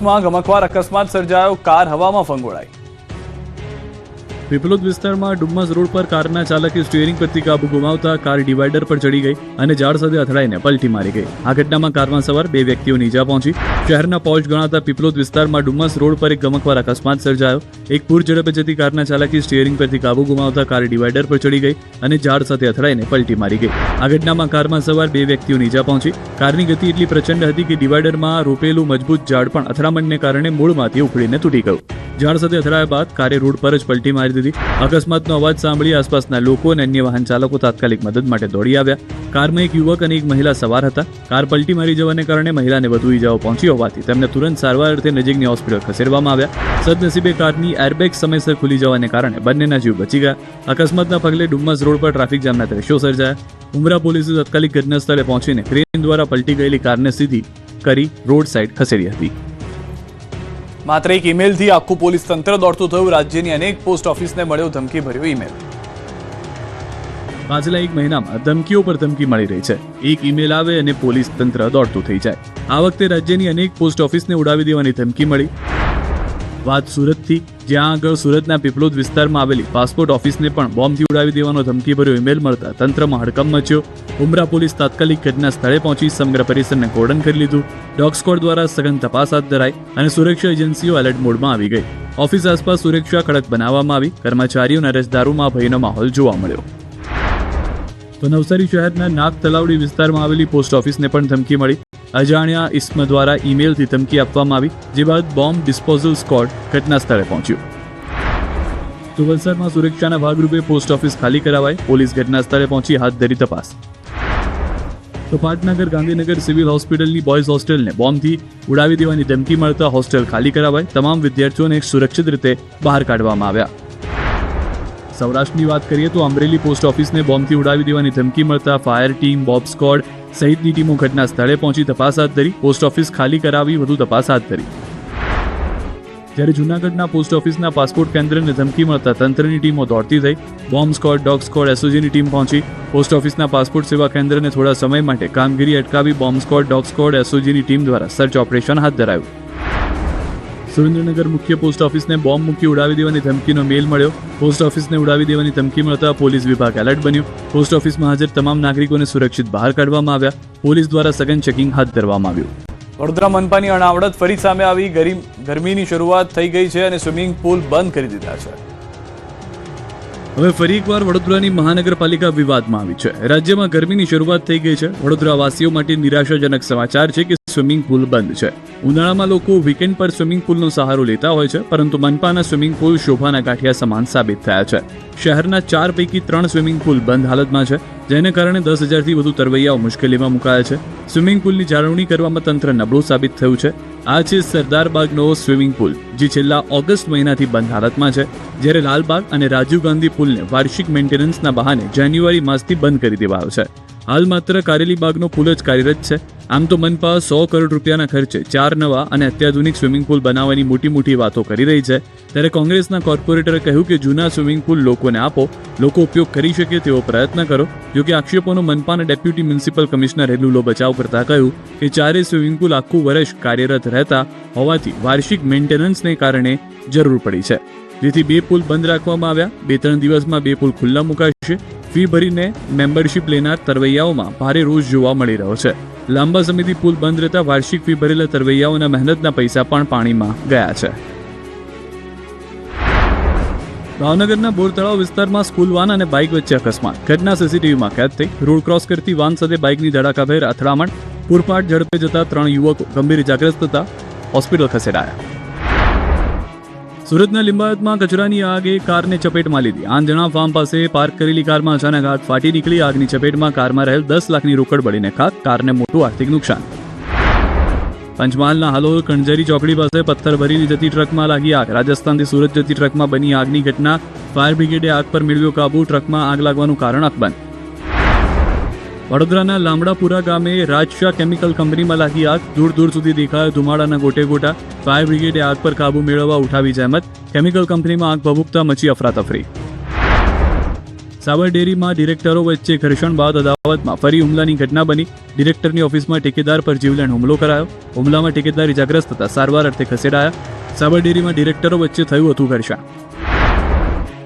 આસપાસમાં ગમકવાર અકસ્માત સર્જાયો, કાર હવામાં ફંગોળાઈ। પીપલોદ વિસ્તારમાં ડુમ્મસ રોડ પર કારના ચાલકે સ્ટીયરિંગ પરથી કાબુ ગુમાવતા કાર ડિવાઈડર પર ચડી ગઈ અને ઝાડ સાથે અથડાઈને પલટી મારી ગઈ। આ ઘટનામાં કારમાં સવાર 2 વ્યક્તિઓને ઈજા પહોંચી। શહેરના પોશ ગણાતા પીપલોદ વિસ્તારમાં ડુમ્મસ રોડ પર એક ગમકવાર અકસ્માત સર્જાયો। એક પૂર ઝડપે જતી કારના ચાલકે સ્ટીયરિંગ પરથી કાબુ ગુમાવતા કાર ડિવાઈડર પર ચડી ગઈ અને ઝાડ સાથે અથડાઈને પલટી મારી ગઈ। આ ઘટનામાં કારમાં સવાર 2 વ્યક્તિઓને ઈજા પહોંચી। કારની ગતિ એટલી પ્રચંડ હતી કે ડિવાઈડરમાં રોપેલું મજબૂત ઝાડ પણ અથડામણને કારણે મૂળમાંથી ઉખડીને તૂટી ગયું। ઝાડ સાથે અથડાયા બાદ કારે રોડ પર જ પલટી મારી દીધી। અકસ્માતનો અવાજ સાંભળી આસપાસના લોકો અને અન્ય વાહન ચાલકો તાત્કાલિક મદદ માટે દોડી આવ્યા। કારમાં એક યુવક અને એક મહિલા સવાર હતા। કાર પલટી મારી જવાને કારણે મહિલાને વધુ ઈજાઓ પહોંચી હોવાથી તેમને તુરંત સારવાર અર્થે નજીકની હોસ્પિટલ ખસેડવામાં આવ્યા। સદનસીબે કારની એરબેગ સમયસર ખુલી જવાને કારણે બંનેના જીવ બચી ગયા। અકસ્માતના પગલે ડુમ્મસ રોડ પર ટ્રાફિક જામના દ્રશ્યો સર્જાયા। ઉમરા પોલીસે તાત્કાલિક ઘટના સ્થળે પહોંચીને ક્રેન દ્વારા પલટી ગયેલી કારને સીધી કરી રોડ સાઈડ ખસેડી હતી। માત્ર એક ઈમેલથી આખું પોલીસ તંત્ર દોડતું થયું। રાજ્યની અનેક પોસ્ટ ઓફિસને મળ્યો ધમકીભર્યો ઈમેલ। પાછલા એક મહિનામાં ધમકીઓ પર ધમકી મળી રહી છે। એક ઈમેલ આવે અને પોલીસ તંત્ર દોડતું થઈ જાય। આ વખતે રાજ્યની અનેક પોસ્ટ ઓફિસને ઉડાવી દેવાની ધમકી મળી। વાત સુરતથી, જ્યાં આગળ સુરતના પીપલોદ વિસ્તારમાં આવેલી પાસપોર્ટ ઓફિસને પણ બોમ્બથી ઉડાવી દેવાનો ધમકીભર્યો ઈમેલ મળતા તંત્રમાં હડકંપ મચ્યો। ઉમરા પોલીસ તાત્કાલિક ઘટના સ્થળે પહોંચી સમગ્ર પરિસરને કોર્ડન કરી લીધું। ડોગ સ્ક્વોડ દ્વારા સઘન તપાસ હાથ ધરાઈ અને સુરક્ષા એજન્સીઓ એલર્ટ મોડમાં આવી ગઈ। ઓફિસ આસપાસ સુરક્ષા કડક બનાવવામાં આવી। કર્મચારીઓ અને અરજદારોમાં ભયનો માહોલ જોવા મળ્યો। તો નવસારી શહેરના નાગ તલાવડી વિસ્તારમાં આવેલી પોસ્ટ ઓફિસને પણ ધમકી મળી। અજાણ્યા ઇસ્મ દ્વારા ઈમેલથી ધમકી આપવામાં આવી, જે બાદ બોમ્બ ડિસ્પોઝલ સ્ક્વોડ ઘટના સ્થળે પહોંચ્યું। તો વલસાડમાં સુરક્ષાના ભાગરૂપે પોસ્ટ ઓફિસ ખાલી કરાવાઈ। પોલીસ ઘટના સ્થળે પહોંચી હાથ ધરી તપાસ। તો પાટનગર ગાંધીનગર સિવિલ હોસ્પિટલની બોયઝ હોસ્ટેલને બોમ્બથી ઉડાવી દેવાની ધમકી મળતા હોસ્ટેલ ખાલી કરાવાઈ। તમામ વિદ્યાર્થીઓને સુરક્ષિત રીતે બહાર કાઢવામાં આવ્યા। સૌરાષ્ટ્રની વાત કરીએ તો અમરેલી પોસ્ટ ઓફિસને બોમ્બથી ઉડાવી દેવાની ધમકી મળતા ફાયર ટીમ, બોમ્બ સ્ક્વોડ સહિતની ટીમો ઘટના સ્થળે પહોંચી તપાસ હાથ ધરી। પોસ્ટ ઓફિસ ખાલી કરાવી વધુ તપાસ હાથ ધરી। જ્યારે જૂનાગઢના પોસ્ટ ઓફિસના પાસપોર્ટ કેન્દ્રને ધમકી મળતા તંત્રની ટીમો દોડતી થઈ। બોમ્બ સ્ક્વોડ, ડોગ સ્ક્વોડ, એસઓજીની ટીમ પહોંચી પોસ્ટ ઓફિસના પાસપોર્ટ સેવા કેન્દ્રને થોડા સમય માટે કામગીરી અટકાવી બોમ્બ સ્ક્વોડ, ડોગ સ્ક્વોડ, એસઓજીની ટીમ દ્વારા સર્ચ ઓપરેશન હાથ ધરાયું। સુરેન્દ્રનગર મુખ્ય પોસ્ટ ઓફિસને બોમ્બ મૂકી ઉડાવી દેવાની ધમકીનો મેલ મળ્યો। પોસ્ટ ઓફિસને ઉડાવી દેવાની ધમકી મળતા પોલીસ વિભાગ એલર્ટ બન્યું। પોસ્ટ ઓફિસમાં હાજર તમામ નાગરિકોને સુરક્ષિત બહાર કાઢવામાં આવ્યા। પોલીસ દ્વારા સઘન ચેકિંગ હાથ ધરવામાં આવ્યું। વડોદરા મનપાની અણાવડત ફરી સામે આવી। ગરમીની શરૂઆત થઈ ગઈ છે અને સ્વિમિંગ પુલ બંધ કરી દીધા છે। હવે ફરી એકવાર વડોદરાની મહાનગરપાલિકા વિવાદમાં આવી છે। રાજ્યમાં ગરમીની શરૂઆત થઈ ગઈ છે। વડોદરાવાસીઓ માટે નિરાશાજનક સમાચાર છે કે સ્વિમિંગ પુલ બંધ છે। ઉનાળામાં લોકો વીકેન્ડ પર સ્વિમિંગ પુલનો સહારો લેતા હોય છે, પરંતુ મનપાના સ્વિમિંગ પુલ શોભાના ગાંઠિયા સમાન સાબિત થયા છે। શહેરના 4 પૈકી 3 સ્વિમિંગ પુલ બંધ હાલતમાં છે, જેને કારણે 10,000થી વધુ તરવૈયાઓ મુશ્કેલીમાં મુકાયા છે। સ્વિમિંગ પુલની જાળવણી કરવામાં તંત્ર નબળું સાબિત થયું છે। આ છે સરદારબાગનો સ્વિમિંગ પુલ, જે છેલ્લા ઓગસ્ટ મહિનાથી બંધ હાલતમાં છે, જ્યારે લાલબાગ અને રાજીવ ગાંધી પુલને વાર્ષિક મેન્ટેનન્સના બહાને જાન્યુઆરી માસથી બંધ કરી દેવાયો છે। હાલ માત્ર કારેલીબાગનો પુલ જ કાર્યરત છે। આમ તો મનપા 100 કરોડ રૂપિયાના ખર્ચે 4 નવા અને અત્યાધુનિક સ્વિમિંગ પુલ બનાવવાની મોટી વાતો કરી રહી છે। ત્યારે કોંગ્રેસના કોર્પોરેટરે કહ્યું કે જૂના સ્વિમિંગ પુલ લોકોને આપો, લોકો ઉપયોગ કરી શકે તેવો પ્રયત્ન કરો। જોકે આક્ષેપોનો મનપાના ડેપ્યુટી મ્યુનિસિપલ કમિશનરે લુલો બચાવ કરતા કહ્યું કે 4 સ્વિમિંગ પુલ આખું વર્ષ કાર્યરત રહેતા હોવાથી વાર્ષિક મેન્ટેનન્સને કારણે જરૂર પડી છે, જેથી 2 પુલ બંધ રાખવામાં આવ્યા। 2-3 દિવસમાં 2 પુલ ખુલ્લા મુકાશે। ફી ભરીને મેમ્બરશિપ લેનાર તરવૈયાઓમાં ભારે રોષ જોવા મળી રહ્યો છે। લાંબા સમયથી પુલ બંધ રહેતા વાર્ષિક ફી ભરેલા તરવૈયાઓના મહેનતના પૈસા પણ પાણીમાં ગયા છે। ભાવનગરના બોરતળાવ વિસ્તારમાં સ્કૂલ વાન અને બાઇક વચ્ચે અકસ્માત। ઘટના સીસીટીવીમાં કેદ થઈ। રોડ ક્રોસ કરતી વાન સાથે બાઇકની ધડાકાભેર અથડામણ। પૂરપાટ ઝડપે જતા 3 યુવકો ગંભીર ઇજાગ્રસ્ત થતા હોસ્પિટલ ખસેડાયા। સુરતના લિંબાયતમાં કચરાની આગે કારને ચપેટમાં લીધી। આંજણા ફાર્મ પાસે પાર્ક કરેલી કારમાં અચાનક આગ ફાટી નીકળી। આગની ચપેટમાં કારમાં રહેલ 10 લાખની રોકડ બળીને ખાક। કારને મોટું આર્થિક નુકસાન। પંચમહાલના હાલોલ કણઝરી ચોકડી પાસે પથ્થર ભરીને જતી ટ્રકમાં લાગી આગ। રાજસ્થાનથી સુરત જતી ટ્રકમાં બની આગની ઘટના। ફાયર બ્રિગેડે આગ પર મેળવ્યો કાબુ। ટ્રકમાં આગ લાગવાનું કારણ અકબંધ। વડોદરાના લામડાપુરા ગામે રાજશાહ કેમિકલ કંપનીમાં લાગી આગ। દૂર સુધી દેખાયો ધુમાડાના ગોટે ગોટા। ફાયર બ્રિગેડે આગ પર કાબુ મેળવવા ઉઠાવી જહેમત। કેમિકલ કંપનીમાં આગ ભભૂકતા મચી અફરાતફરી। સાબર ડેરીમાં ડિરેક્ટરો વચ્ચે ઘર્ષણ બાદ અદાવતમાં ફરી હુમલાની ઘટના બની. ડિરેક્ટરની ઓફિસમાં ઠેકેદાર પર જીવલેણ હુમલો કરાયો. હુમલામાં ઠેકેદાર ઇજાગ્રસ્ત થતા સારવાર અર્થે ખસેડાયા. સાબર ડેરીમાં ડિરેક્ટરો વચ્ચે થયું હતું ઘર્ષણ.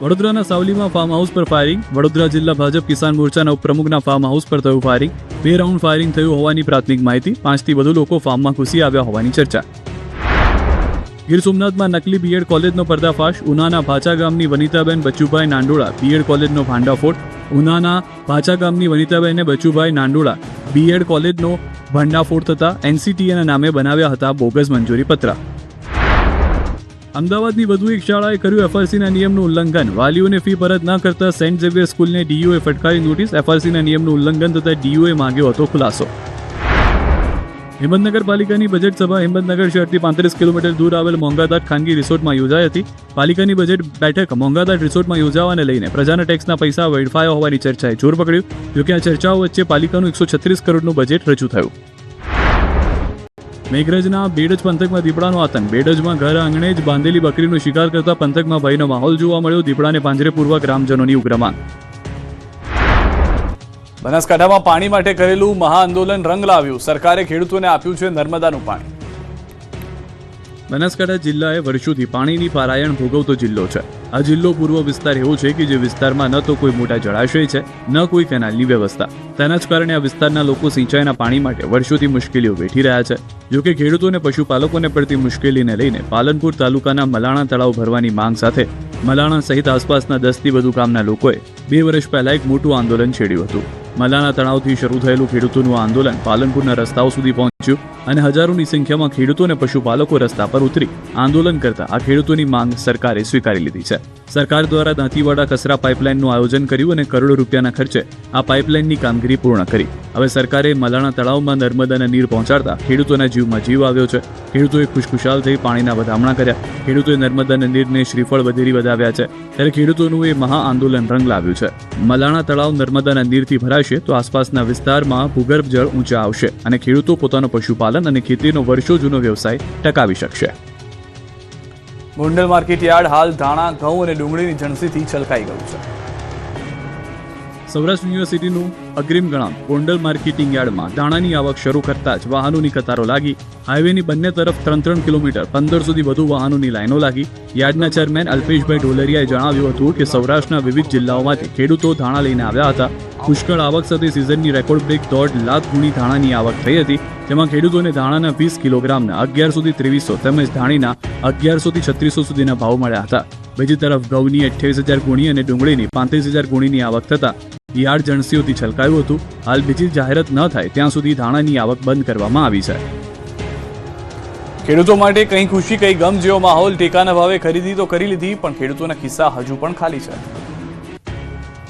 વડોદરાના સાવલીમાં ફાર્મ હાઉસ પર ફાયરિંગ. વડોદરા જિલ્લા ભાજપ કિસાન મોરચાના ઉપપ્રમુખના ફાર્મ હાઉસ પર થયું ફાયરિંગ. 2 રાઉન્ડ ફાયરિંગ થયું હોવાની પ્રાથમિક માહિતી. 5થી વધુ લોકો ફાર્મમાં ઘૂસી આવ્યા હોવાની ચર્ચા. ગીર સોમનાથમાં નકલી બીએડ કોલેજનો પર્દાફાશ. ઉનાના ભાચા ગામની વનિતાબેન બચુભાઈ નાંદોળા બીએડ કોલેજનો ભાંડાફોડ. ઉનાના ભાચા ગામની વનિતાબેન બચુભાઈ નાંદોળા બીએડ કોલેજનો ભાંડાફોડ થતા એનસીટીએના નામે બનાવ્યા હતા બોગસ મંજૂરી પત્ર. અમદાવાદની વધુ એક શાળાએ કર્યું એફઆરસીના નિયમનું ઉલ્લંઘન. વાલીઓને ફી પરત ન કરતા સેન્ટ ઝેવિયર સ્કૂલને ડીયુએ ફટકારી નોટિસ. એફઆરસીના નિયમનું ઉલ્લંઘન થતા ડીયુએ માંગ્યો હતો ખુલાસો. હિંમતનગર પાલિકાની બજેટ સભા હિંમતનગર શહેરથી 35 કિલોમીટર દૂર આવેલ મોંઘાદાટ ખાનગી રિસોર્ટમાં યોજાઈ હતી. પાલિકાની બજેટ બેઠક મોંઘાદાટ રિસોર્ટમાં યોજાવાને લઈને પ્રજાના ટેક્સના પૈસા વેડફાયા હોવાની ચર્ચાએ જોર પકડ્યું. જોકે આ ચર્ચાઓ વચ્ચે પાલિકાનું 136 કરોડનું બજેટ રજૂ થયું. મેઘરજના બેડજ પંથકમાં દીપડાનો આતંક. બેડજમાં ઘર આંગણે જ બાંધેલી બકરીનો શિકાર કરતા પંથકમાં ભયનો માહોલ જોવા મળ્યો. દીપડાને પાંજરે પૂરવા ગ્રામજનોની ઉગ્ર માંગ. બનાસકાંઠામાં પાણી માટે કરેલું મહાઆંદોલન રંગ લાવ્યું. સરકારે ખેડૂતોને આપ્યું છે નર્મદાનું પાણી. બનાસકાંઠા જિલ્લાએ વર્ષોથી પાણીની પારાયણ ભોગવતો જિલ્લો છે. આ જિલ્લો પૂર્વ વિસ્તાર એવો છે કે જે વિસ્તારમાં ન તો કોઈ મોટા જળાશય છે, ન કોઈ કેનાલની વ્યવસ્થા. તેના જ કારણે આ વિસ્તારના લોકો સિંચાઈના પાણી માટે વર્ષોથી મુશ્કેલીઓ વેઠી રહ્યા છે. જોકે ખેડૂતોને પશુપાલકોને પડતી મુશ્કેલીને લઈને પાલનપુર તાલુકાના મલાણા તળાવ ભરવાની માંગ સાથે મલાણા સહિત આસપાસના 10થી વધુ ગામના લોકોએ 2 વર્ષ પહેલા એક મોટું આંદોલન છેડ્યું હતું. મલાણા તળાવથી શરૂ થયેલું ખેડૂતોનું આંદોલન પાલનપુરના રસ્તાઓ સુધી પહોંચ્યું અને હજારોની સંખ્યામાં ખેડૂતો અને પશુપાલકો રસ્તા પર ઉતરી આંદોલન કરતા આ ખેડૂતોની માંગ સરકારે સ્વીકારી લીધી છે. સરકાર દ્વારા દાંતીવાડા કસરા પાઇપલાઇનનું આયોજન કર્યું અને કરોડો રૂપિયાના ખર્ચે આ પાઇપલાઇનની કામગીરી પૂર્ણ કરી. હવે સરકારે મલાણા તળાવમાં નર્મદાના નીર પહોંચાડતા ખેડૂતોના જીવમાં જીવ આવ્યો છે. ખેડૂતોએ ખુશખુશાલ થઈ પાણીના વધામણા કર્યા. ખેડૂતોએ નર્મદાના નીરને શ્રીફળ વધેરી વધાવ્યા છે. ત્યારે ખેડૂતોનું એ મહા આંદોલન રંગ લાવ્યું છે. મલાણા તળાવ નર્મદાના નીરથી ભરાશે તો આસપાસના વિસ્તારમાં ભૂગર્ભ જળ ઊંચા આવશે અને ખેડૂતો પોતાનો પશુપાલન અને ખેતીનો વર્ષો જૂનો વ્યવસાય ટકાવી શકશે. ગોંડલ માર્કેટ યાર્ડ હાલ ધાણા, ઘઉં અને ડુંગળીની જણસીથી છલકાઈ ગયું છે. સૌરાષ્ટ્ર યુનિવર્સિટીનું અગ્રીમ ગણામ ગોંડલ માર્કેટિંગ યાર્ડમાં દાણાની આવક શરૂ કરતા જ વાહનોની કતારો લાગી. હાઈવેની બંને તરફ 3 કિલોમીટર 1500 સુધી વધુ વાહનોની લાઈનો લાગી. યાર્ડના ચેરમેન અલ્પેશભાઈ ઢોલરિયાએ જણાવ્યું હતું કે સૌરાષ્ટ્રના વિવિધ જિલ્લાઓમાંથી ખેડૂતો ધાણા લઈને આવ્યા હતા. પુષ્કળ આવક સાથે સિઝનની રેકોર્ડ બ્રેક 1.5 લાખ ગુણી ધાણાની આવક થઈ હતી. જેમાં ખેડૂતોને ધાણાના 20 કિલોગ્રામના 1100 થી 2300 તેમજ ધાણીના 1100 થી 3600 સુધીના ભાવ મળ્યા હતા. બીજી તરફ ઘઉંની 28000 ગુણી અને ડુંગળીની 35000 ગુણીની આવક થતા યાર્ડ જણસીઓથી છલકાયું હતું. હાલ બીજી જાહેરાત ન થાય ત્યાં સુધી ધાણાની આવક બંધ કરવામાં આવી છે. ખેડૂતો માટે કઈ ખુશી કઈ ગમ જેવો માહોલ. ટેકાના ભાવે ખરીદી તો કરી લીધી, પણ ખેડૂતોના ખિસ્સા હજુ પણ ખાલી છે.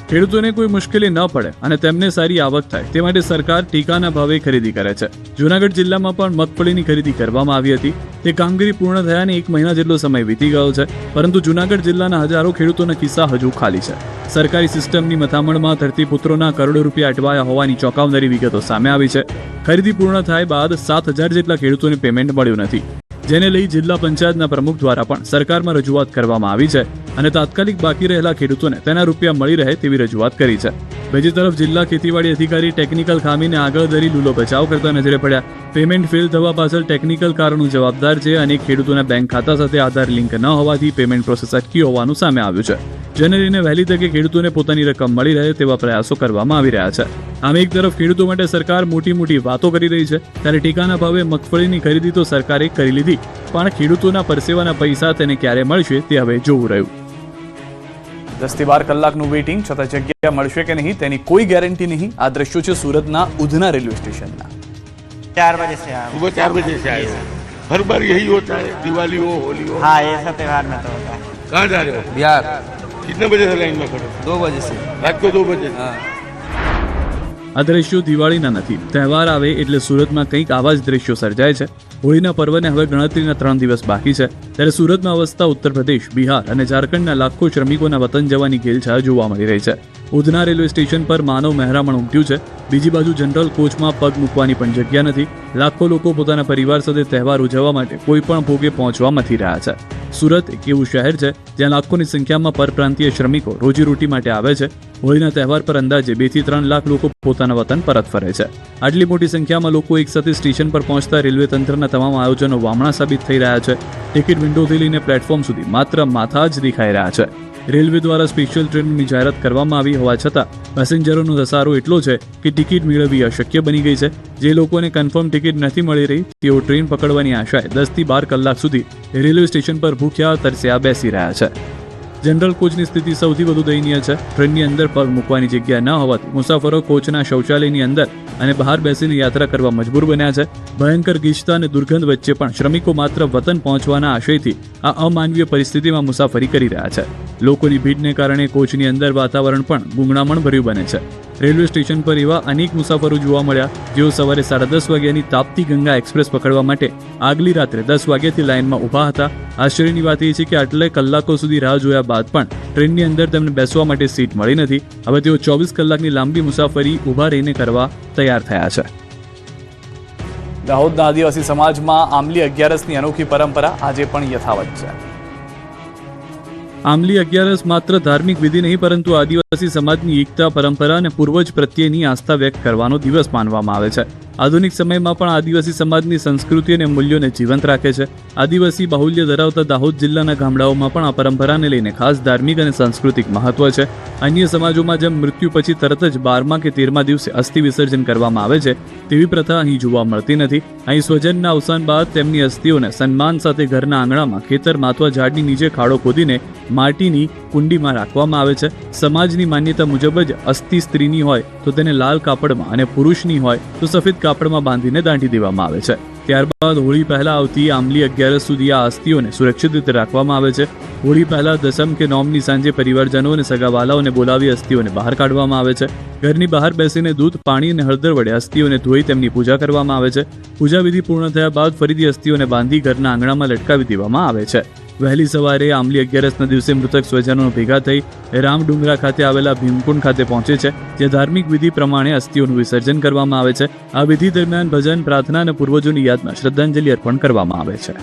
ખેડૂતોને કોઈ મુશ્કેલી ન પડે અને તેમને સારી આવક થાય તે માટે સરકાર ટેકાના ભાવે ખરીદી કરે છે. જૂનાગઢ જિલ્લામાં પણ મગફળીની ખરીદી કરવામાં આવી હતી. તે કામગીરી પૂર્ણ થયાને 1 મહિના જેટલો સમય વીતી ગયો છે, પરંતુ જૂનાગઢ જિલ્લાના હજારો ખેડૂતોના ખિસ્સા હજુ ખાલી છે. સરકારી સિસ્ટમની મથામણમાં ધરતીપુત્રોના કરોડો રૂપિયા અટવાયા હોવાની ચોંકાવનારી વિગતો સામે આવી છે. ખરીદી પૂર્ણ થાય બાદ 7000 જેટલા ખેડૂતોને પેમેન્ટ મળ્યું નથી, જેને લઈ જિલ્લા પંચાયતના પ્રમુખ દ્વારા પણ સરકારમાં રજૂઆત કરવામાં આવી છે અને તાત્કાલિક બાકી રહેલા ખેડૂતોને તેના રૂપિયા મળી રહે તેવી રજૂઆત કરી છે. બીજી તરફ જિલ્લા ખેતીવાડી અધિકારી ટેકનિકલ ખામીને આગળ ધરી લૂલો બચાવ કરતા નજરે પડ્યા. પેમેન્ટ ફેલ થવા પાછળ ટેકનિકલ કારણો જવાબદાર છે. અનેક ખેડૂતોના બેંક ખાતા સાથે આધાર લિંક ન હોવાથી પેમેન્ટ પ્રોસેસ અટકી હોવાનું સામે આવ્યું છે, જેને લઈને વહેલી તકે ખેડૂતોને પોતાની રકમ મળી રહે તેવા પ્રયાસો કરવામાં આવી રહ્યા છે. આમ એક તરફ ખેડૂતો માટે સરકાર મોટી વાતો કરી રહી છે, ત્યારે ટેકાના ભાવે મગફળીની ખરીદી તો સરકારે કરી લીધી, પણ ખેડૂતોના પરસેવાના પૈસા તેને ક્યારે મળશે તે હવે જોવું રહ્યું. 10 થી 12 કલાકનું વેઇટિંગ, છતાં જગ્યા મળશે કે નહીં તેની કોઈ ગેરંટી નહીં. આ દ્રશ્યો છે સુરતના ઉધના રેલવે સ્ટેશનના. 4 बजे से आया हूँ। सुबह 4 बजे से आए हो। हर बार यही होता है, दिवाली हो, होली हो। हाँ, ये सब त्योहार में तो होता है। कहाँ जा रहे हो? बिहार कितने बजे से लाइन में खड़े हो? 2 बजे से। रात को 2 बजे से? हाँ। આ દ્રશ્યો દિવાળીના નથી. તહેવાર આવે એટલે સુરતમાં કંઈક આવા જ દ્રશ્યો સર્જાય છે. હોળીના પર્વને હવે ગણતરીના 3 દિવસ બાકી છે, ત્યારે સુરતમાં વસતા ઉત્તર પ્રદેશ, બિહાર અને ઝારખંડના લાખો શ્રમિકોના વતન જવાની ઘેલછા જોવા મળી રહી છે. ઉધના રેલવે સ્ટેશન પર માનવ મહેરામણ ઉમટ્યું છે. બીજી બાજુ જનરલ કોચમાં પગ મૂકવાની પણ જગ્યા નથી. લાખો લોકો પોતાના પરિવાર સાથે તહેવાર ઉજવવા માટે કોઈ પણ ભોગે પહોંચવા મથી રહ્યા છે. સુરત એક એવું શહેર છે જ્યાં લાખોની સંખ્યામાં પરપ્રાંતીય શ્રમિકો રોજીરોટી માટે આવે છે. હોળીના તહેવાર પર અંદાજે 2 થી 3 લાખ લોકો પોતાના વતન પરત ફરે છે. આટલી મોટી સંખ્યામાં લોકો એકસાથે સ્ટેશન પર પહોંચતા રેલવે તંત્રના તમામ આયોજનો વામણા સાબિત થઈ રહ્યા છે. ટિકિટ વિન્ડોથી લઈને પ્લેટફોર્મ સુધી માત્ર માથા જ દેખાઈ રહ્યા છે. રેલવે દ્વારા સ્પેશિયલ ટ્રેનની જાહેરાત કરવામાં આવી હોવા છતાં પેસેન્જરોનો ધસારો એટલો છે કે ટિકિટ મેળવવી અશક્ય બની ગઈ છે. જે લોકોને કન્ફર્મ ટિકિટ નથી મળી રહી તેઓ ટ્રેન પકડવાની આશાએ 10 થી 12 કલાક સુધી રેલવે સ્ટેશન પર ભૂખ્યા તરસ્યા બેસી રહ્યા છે. જનરલ કોચની સ્થિતિ સૌથી વધુ દયનીય છે. ટ્રેનની અંદર પગ મૂકવાની જગ્યા ન હોવાથી મુસાફરો કોચના શૌચાલયની અંદર અને બહાર બેસીને યાત્રા કરવા મજબૂર બન્યા છે. ભયંકર ગીચતા અને દુર્ગંધ વચ્ચે પણ શ્રમિકો માત્ર વતન પહોંચવાના આશયથી આ અમાનવીય પરિસ્થિતિમાં મુસાફરી કરી રહ્યા છે. લોકોની ભીડને કારણે કોચની અંદર વાતાવરણ પણ ગૂંગળામણ ભર્યું બને છે. રેલવે સ્ટેશન પર એવા અનેક મુસાફરો જોવા મળ્યા જેઓ સવારે 10:30 વાગ્યાની તાપ્તી ગંગા એક્સપ્રેસ પકડવા માટે આગલી રાત્રે 10 વાગ્યાથી લાઇનમાં ઊભા હતા. આશ્ચર્યની વાત એ છે કે આટલે કલાકો સુધી રાહ જોયા બાદ પણ ટ્રેનની અંદર તેમને બેસવા માટે સીટ મળી નથી. હવે તેઓ 24 કલાકની લાંબી મુસાફરી ઊભા રહીને કરવા તૈયાર થયા છે. દાહોદના આદિવાસી સમાજમાં આંબલી 11ની અનોખી પરંપરા આજે પણ યથાવત છે. આંબલી 11 માત્ર ધાર્મિક વિધિ નહીં પરંતુ આદિવાસી સમાજની એકતા, પરંપરા અને પૂર્વજ પ્રત્યેની આસ્થા વ્યક્ત કરવાનો દિવસ માનવામાં આવે છે. આધુનિક સમયમાં પણ આદિવાસી સમાજની સંસ્કૃતિ અને મૂલ્યોને જીવંત રાખે છે. આદિવાસી બાહુલ્ય ધરાવતા દાહોદ જિલ્લાના ગામડાઓમાં પણ આ પરંપરાને લઈને ખાસ ધાર્મિક અને સાંસ્કૃતિક મહત્વ છે. અન્ય સમાજોમાં જેમ મૃત્યુ પછી તરત જ 12મા કે 13મા દિવસે અસ્થિ વિસર્જન કરવામાં આવે છે તેવી પ્રથા અહીં જોવા મળતી નથી. અહીં સ્વજનના અવસાન બાદ તેમની અસ્થિઓને સન્માન સાથે ઘરના આંગણામાં ખેતરમાં અથવા ઝાડની નીચે ખાડો ખોદીને માટીની કુંડીમાં રાખવામાં આવે છે. સમાજની માન્યતા મુજબ જ અસ્થિ સ્ત્રીની હોય તો તેને લાલ કાપડમાં અને પુરુષની હોય તો સફેદ કાપડમાં બાંધીને દાંટી દેવામાં આવે છે. ત્યારબાદ હોળી પહેલા આવતી આંબલી 11 સુધી આ અસ્થિઓને સુરક્ષિત રીતે રાખવામાં આવે છે. હોળી પહેલા દસમ કે નોમની સાંજે પરિવારજનો અને સગાવાલાઓને બોલાવી અસ્થિઓને બહાર કાઢવામાં આવે છે. ઘરની બહાર બેસીને દૂધ, પાણી અને હળદર વડે અસ્થિઓને ધોઈ તેમની પૂજા કરવામાં આવે છે. પૂજા વિધિ પૂર્ણ થયા બાદ ફરીથી અસ્થિઓને બાંધી ઘરના આંગણામાં લટકાવી દેવામાં આવે છે. વહેલી સવારે આંબલી 11ના દિવસે મૃતક સ્વજનો ભેગા થઈ રામડુંગરા ખાતે આવેલા ભીમકુંડ ખાતે પહોંચે છે, જ્યાં ધાર્મિક વિધિ પ્રમાણે અસ્થિઓનું વિસર્જન કરવામાં આવે છે. આ વિધિ દરમિયાન ભજન, પ્રાર્થના અને પૂર્વજોની યાદમાં શ્રદ્ધાંજલિ અર્પણ કરવામાં આવે છે.